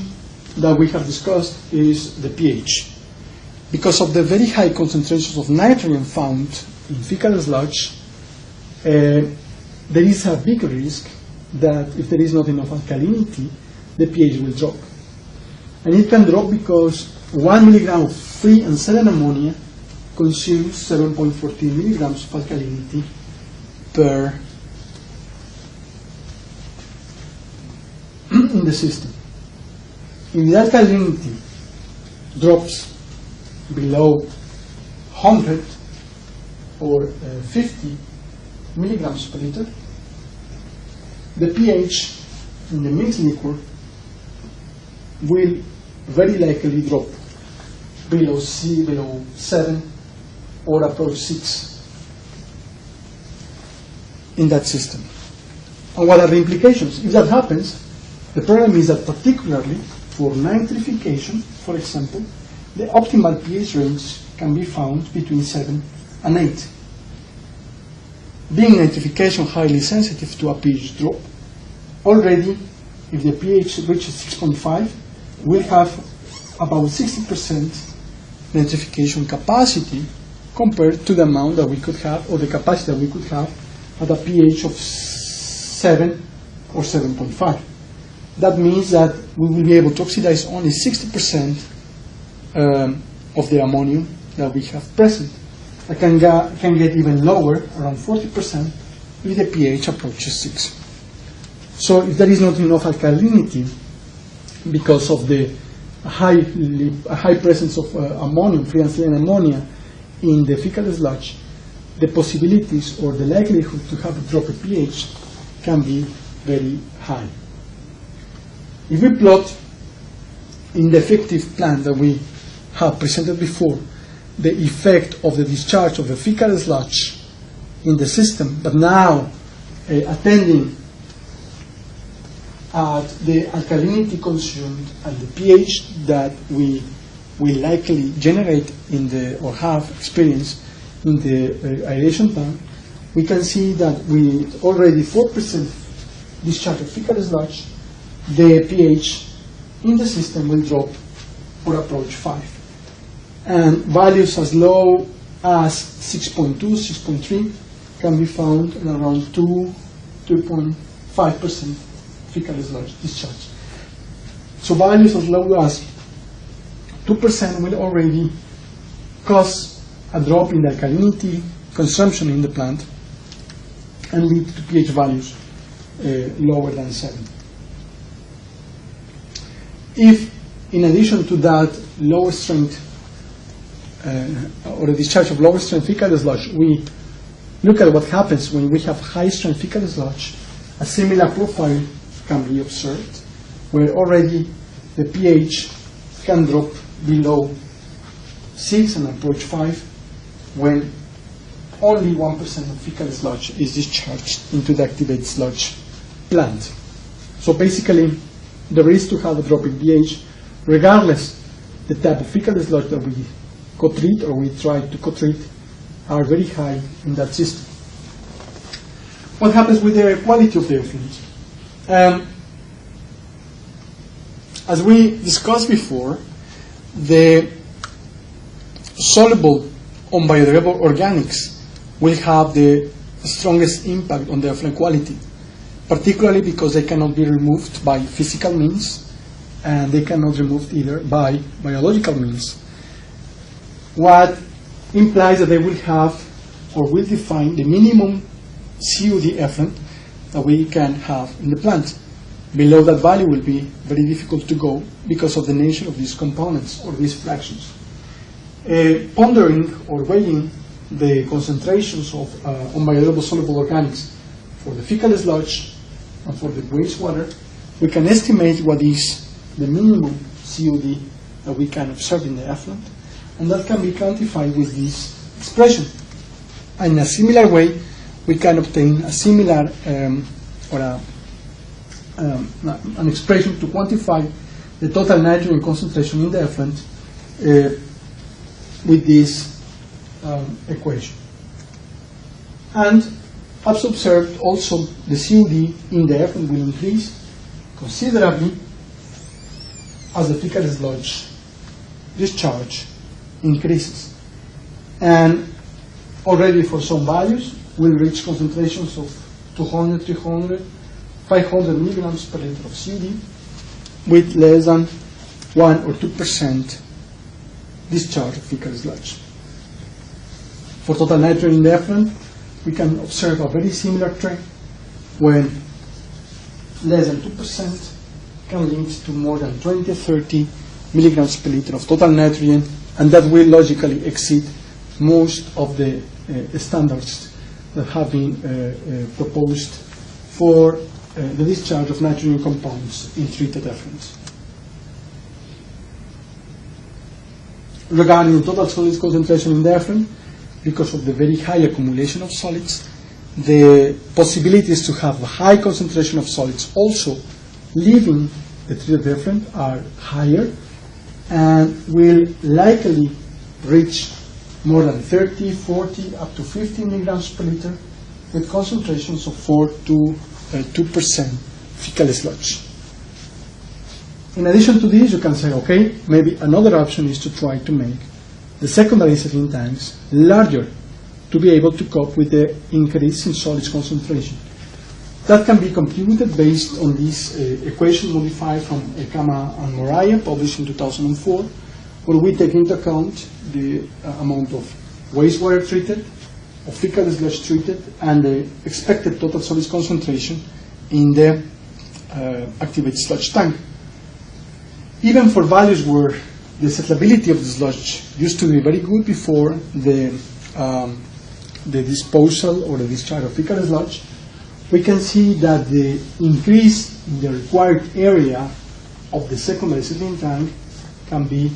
S1: that we have discussed is the pH. Because of the very high concentrations of nitrogen found in fecal sludge, there is a big risk that if there is not enough alkalinity, the pH will drop. And it can drop because 1 milligram of free and 7 ammonia consumes 7.14 milligrams of alkalinity per in the system. If the alkalinity drops below 100 or 50 milligrams per liter, the pH in the mixed liquid will very likely drop below 7 or approach 6 in that system. And what are the implications? If that happens, the problem is that particularly for nitrification, for example, the optimal pH range can be found between 7 and 8. Being nitrification highly sensitive to a pH drop, already if the pH reaches 6.5, we'll have about 60% nitrification capacity compared to the amount that we could have, or the capacity that we could have at a pH of 7 or 7.5. That means that we will be able to oxidize only 60% of the ammonium that we have present. It can get even lower, around 40%, if the pH approaches 6. So if there is not enough alkalinity because of the high presence of ammonium, free and silane ammonia, in the fecal sludge, the possibilities or the likelihood to have a drop in pH can be very high. If we plot in the effective plan that we have presented before, the effect of the discharge of the fecal sludge in the system, but now attending at the alkalinity consumed and the pH that we will likely generate in the, or have experienced in the aeration tank, we can see that with already 4% discharge of fecal sludge, the pH in the system will drop or approach 5. And values as low as 6.2, 6.3 can be found in around 2.5% fecal sludge discharge. So values as low as 2% will already cause a drop in the alkalinity consumption in the plant and lead to pH values lower than 7. If, in addition to that lower strength or the discharge of lower strength fecal sludge, we look at what happens when we have high strength fecal sludge, a similar profile can be observed, where already the pH can drop below 6 and approach 5 when only 1% of fecal sludge is discharged into the activated sludge plant. So basically, the risk to have a drop in pH, regardless the type of fecal sludge that we co-treat or we try to co-treat, are very high in that system. What happens with the quality of the effluent? As we discussed before, the soluble unbiodegradable organics will have the strongest impact on the effluent quality, particularly because they cannot be removed by physical means and they cannot be removed either by biological means. What implies that they will have or will define the minimum COD effluent that we can have in the plant. Below that value will be very difficult to go because of the nature of these components or these fractions. Pondering or weighing the concentrations of unbiodegradable soluble organics for the fecal sludge and for the wastewater, we can estimate what is the minimum COD that we can observe in the effluent, and that can be quantified with this expression. And in a similar way, we can obtain a similar an expression to quantify the total nitrogen concentration in the effluent with this equation. And as observed, also the COD in the effluent will increase considerably as the fecal sludge discharge increases. And already for some values, we'll reach concentrations of 200, 300, 500 milligrams per liter of COD with less than 1 or 2% discharge of fecal sludge. For total nitrogen in the effluent, we can observe a very similar trend when less than 2% can lead to more than 20, 30 milligrams per liter of total nitrogen, and that will logically exceed most of the standards that have been proposed for the discharge of nitrogen compounds in treated effluents. Regarding the total solids concentration in the effluent, because of the very high accumulation of solids, the possibilities to have a high concentration of solids also leaving the treated effluent are higher and will likely reach more than 30, 40, up to 50 milligrams per liter with concentrations of 4 to 2% fecal sludge. In addition to this, you can say, okay, maybe another option is to try to make the secondary settling tanks larger to be able to cope with the increase in solids concentration. That can be computed based on this equation modified from Ekama and Moraya, published in 2004, where we take into account the amount of wastewater treated, of fecal sludge treated, and the expected total solids concentration in the activated sludge tank. Even for values where the settleability of the sludge used to be very good before the disposal or the discharge of fecal sludge, we can see that the increase in the required area of the secondary settling tank can be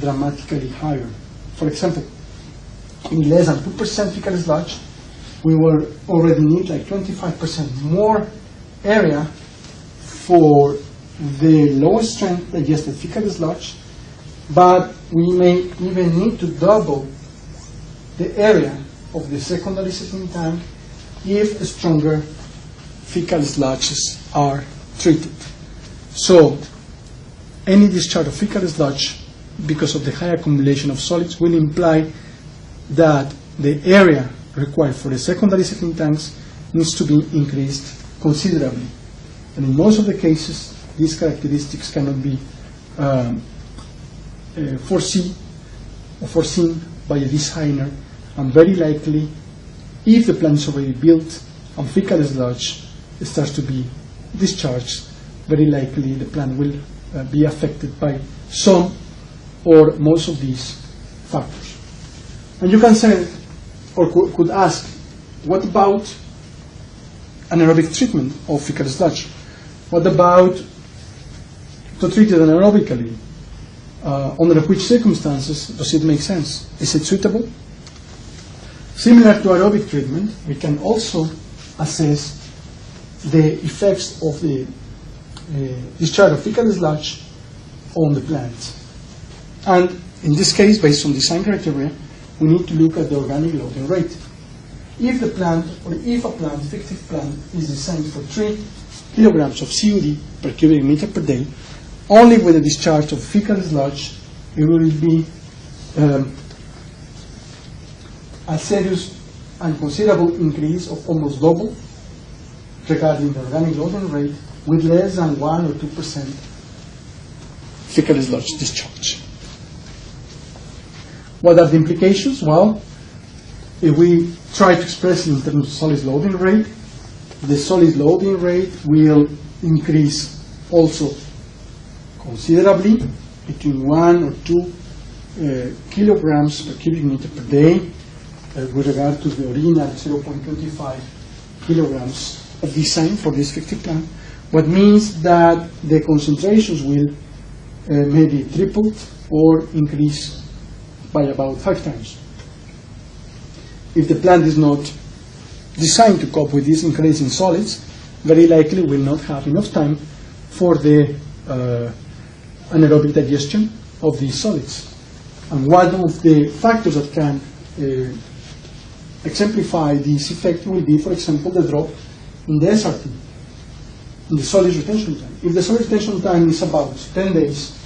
S1: dramatically higher. For example, in less than 2% fecal sludge, we will already need like 25% more area for the lowest strength digested fecal sludge, but we may even need to double the area of the secondary settling tank if stronger fecal sludges are treated. So any discharge of fecal sludge, because of the high accumulation of solids, will imply that the area required for the secondary settling tanks needs to be increased considerably. And in most of the cases, these characteristics cannot be foreseen by a designer, and very likely, if the plant is already built and fecal sludge starts to be discharged, very likely the plant will be affected by some or most of these factors. And you can say, or could ask, what about anaerobic treatment of fecal sludge? What about to treat it anaerobically? Under which circumstances does it make sense? Is it suitable? Similar to aerobic treatment, we can also assess the effects of the discharge of fecal sludge on the plant. And in this case, based on design criteria, we need to look at the organic loading rate. If the plant, or if a plant, fictive plant, is designed for 3 kilograms of COD per cubic meter per day, only with the discharge of fecal sludge, it will be a serious and considerable increase of almost double regarding the organic loading rate, with less than 1 or 2% fecal sludge discharge. What are the implications? Well, if we try to express it in terms of solid loading rate, the solid loading rate will increase also considerably, between 1 or 2 kilograms per cubic meter per day, with regard to the original 0.25 kilograms of design for this fictive plant. What means that the concentrations will maybe tripled or increase by about 5 times. If the plant is not designed to cope with this increase in solids, very likely will not have enough time for the anaerobic digestion of these solids. And one of the factors that can exemplify this effect will be, for example, the drop in the SRT, in the solid retention time. If the solid retention time is about 10 days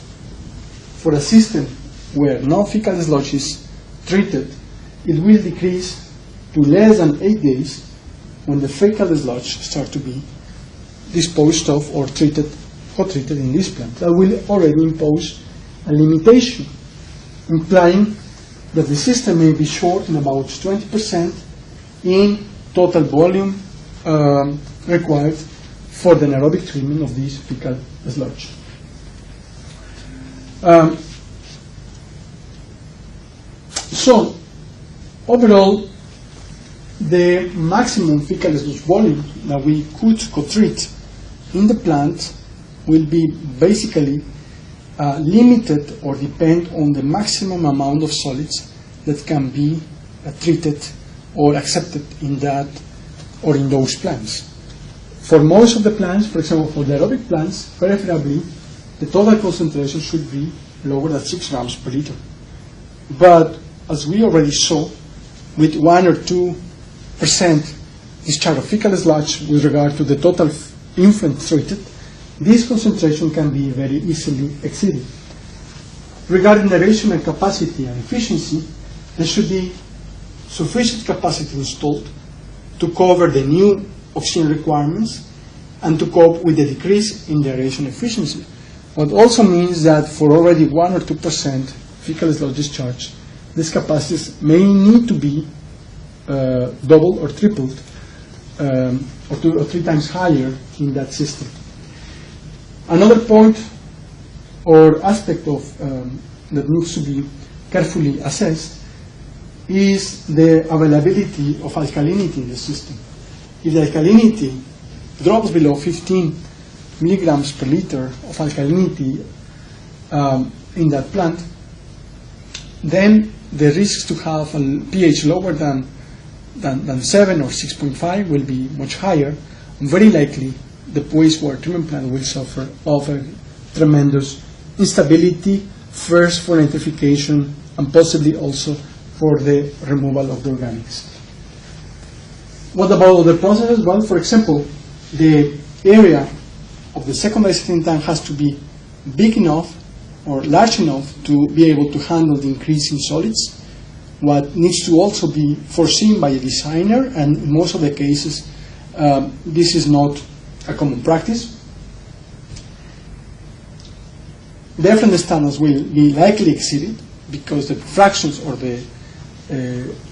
S1: for a system where no fecal sludge is treated, it will decrease to less than 8 days when the fecal sludge starts to be disposed of or treated, co-treated in this plant. That will already impose a limitation, implying that the system may be short in about 20% in total volume required for the anaerobic treatment of this fecal sludge. So, overall, the maximum fecal sludge volume that we could co-treat in the plant will be basically limited or depend on the maximum amount of solids that can be treated or accepted in that or in those plants. For most of the plants, for example, for the aerobic plants, preferably, the total concentration should be lower than 6 grams per liter. But as we already saw, with 1 or 2% discharge of fecal sludge with regard to the total infant treated, this concentration can be very easily exceeded. Regarding aeration and capacity and efficiency, there should be sufficient capacity installed to cover the new oxygen requirements and to cope with the decrease in the aeration efficiency. What also means that for already 1 or 2% fecal sludge discharge, these capacities may need to be doubled or tripled or 2 or 3 times higher in that system. Another point or aspect of that needs to be carefully assessed is the availability of alkalinity in the system. If the alkalinity drops below 15 milligrams per liter of alkalinity in that plant, then the risks to have a pH lower than 7 or 6.5 will be much higher, and very likely the wastewater treatment plant will suffer of a tremendous instability, first for nitrification and possibly also for the removal of the organics. What about other processes? Well, for example, the area of the secondary setting tank has to be big enough or large enough to be able to handle the increase in solids. What needs to also be foreseen by a designer, and in most of the cases this is not a common practice, the effluent standards will be likely exceeded because the fractions or the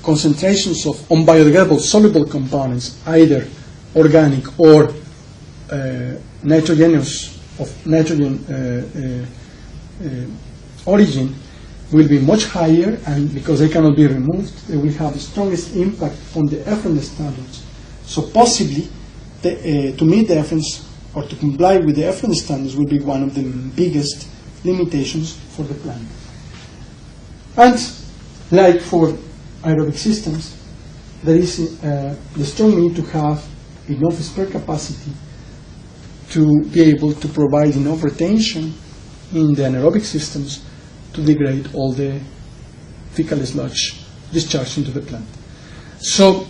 S1: concentrations of unbiodegradable soluble components, either organic or nitrogenous of nitrogen origin, will be much higher, and because they cannot be removed, they will have the strongest impact on the effluent standards. So possibly, to meet the effluent or to comply with the effluent standards will be one of the biggest limitations for the plant. And like for aerobic systems, there is the strong need to have enough spare capacity to be able to provide enough retention in the anaerobic systems to degrade all the fecal sludge discharged into the plant. So,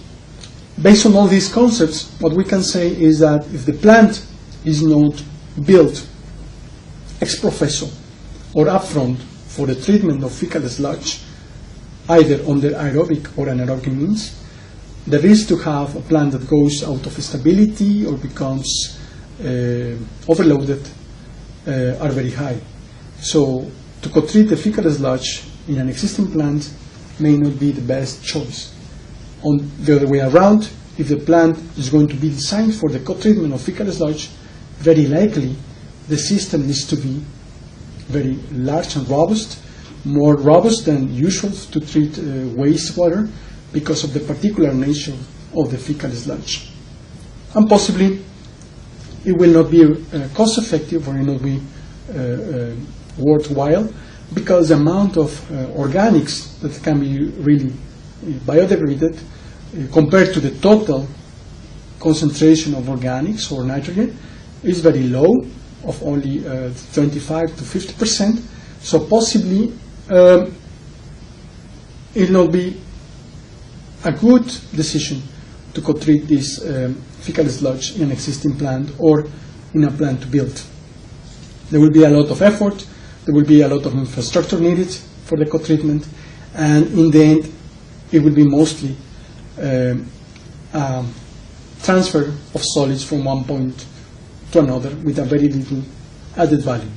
S1: based on all these concepts, what we can say is that if the plant is not built ex professo or upfront for the treatment of fecal sludge, either under aerobic or anaerobic means, the risk to have a plant that goes out of stability or becomes overloaded are very high. So to co-treat the fecal sludge in an existing plant may not be the best choice. On the other way around, if the plant is going to be designed for the co-treatment of fecal sludge, very likely the system needs to be very large and robust, more robust than usual to treat wastewater because of the particular nature of the fecal sludge. And possibly it will not be cost effective or it will not be worthwhile because the amount of organics that can be really biodegraded compared to the total concentration of organics or nitrogen is very low, of only 25 to 50%. So possibly it will not be a good decision to co-treat this fecal sludge in an existing plant or in a plant to build. There will be a lot of effort, there will be a lot of infrastructure needed for the co-treatment, and in the end it will be mostly transfer of solids from one point to another with a very little added value.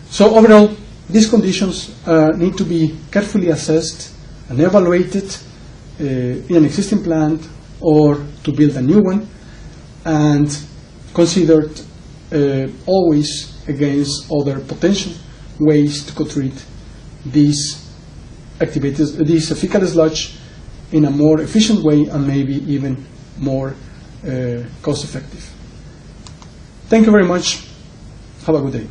S1: So overall, these conditions need to be carefully assessed and evaluated in an existing plant or to build a new one, and considered always against other potential ways to co-treat these activities, these fecal sludge in a more efficient way and maybe even more cost effective. Thank you very much. Have a good day.